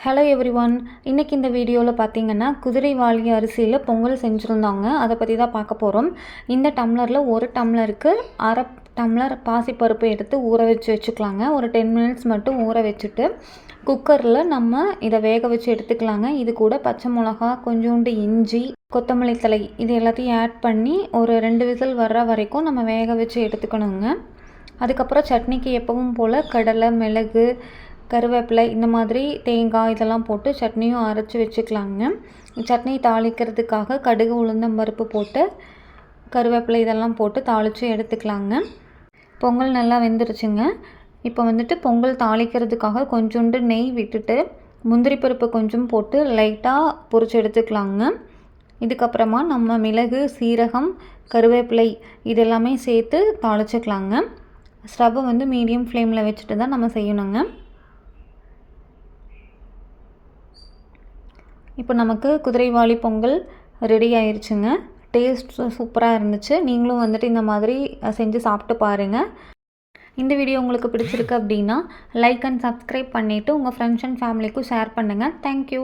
Hello everyone. இன்றைக்கி இந்த வீடியோவில் பார்த்தீங்கன்னா குதிரைவாலி அரிசியில் பொங்கல் செஞ்சுருந்தாங்க. அதை பற்றி தான் பார்க்க போகிறோம். இந்த டம்ளரில் ஒரு டம்ளருக்கு அரை டம்ளர் பாசிப்பருப்பு எடுத்து ஊற வச்சுக்கலாங்க. ஒரு 10 மினிட்ஸ் மட்டும் ஊற வச்சுட்டு குக்கரில் நம்ம இதை வேக வச்சு எடுத்துக்கலாங்க. இது கூட பச்சை மிளகா, கொஞ்சோண்டு இஞ்சி, கொத்தமல்லி தழை இது எல்லாத்தையும் ஆட் பண்ணி ஒரு 2 விசில் வர்ற வரைக்கும் நம்ம வேக வச்சு எடுத்துக்கணுங்க. அதுக்கப்புறம் சட்னிக்கு எப்பவும் போல் கடலை, மிளகு, கருவேப்பிலை இந்த மாதிரி தேங்காய் இதெல்லாம் போட்டு சட்னியும் அரைச்சி வச்சுக்கலாங்க. சட்னி தாளிக்கிறதுக்காக கடுகு, உளுந்தம்பருப்பு போட்டு கருவேப்பிலை இதெல்லாம் போட்டு தாளித்து எடுத்துக்கலாங்க. பொங்கல் நல்லா வெந்துருச்சுங்க. இப்போ வந்துட்டு பொங்கல் தாளிக்கிறதுக்காக கொஞ்சோண்டு நெய் விட்டுட்டு முந்திரி பருப்பு கொஞ்சம் போட்டு லைட்டாக பொரிச்சு எடுத்துக்கலாங்க. இதுக்கப்புறமா நம்ம மிளகு, சீரகம், கருவேப்பிலை இதெல்லாமே சேர்த்து தாளிச்சுக்கலாங்க. ஸ்டவ்வை மீடியம் ஃப்ளேமில் வச்சுட்டு தான் நம்ம செய்யணுங்க. இப்போ நமக்கு குதிரைவாலி பொங்கல் ரெடி ஆயிடுச்சுங்க. டேஸ்ட் சூப்பராக இருந்துச்சு. நீங்களும் இந்த மாதிரி செஞ்சு சாப்பிட்டு பாருங்கள். இந்த வீடியோ உங்களுக்கு பிடிச்சிருக்கு அப்படின்னா லைக் அண்ட் சப்ஸ்கிரைப் பண்ணிவிட்டு உங்கள் ஃப்ரெண்ட்ஸ் அண்ட் ஃபேமிலிக்கும் ஷேர் பண்ணுங்கள். தேங்க்யூ.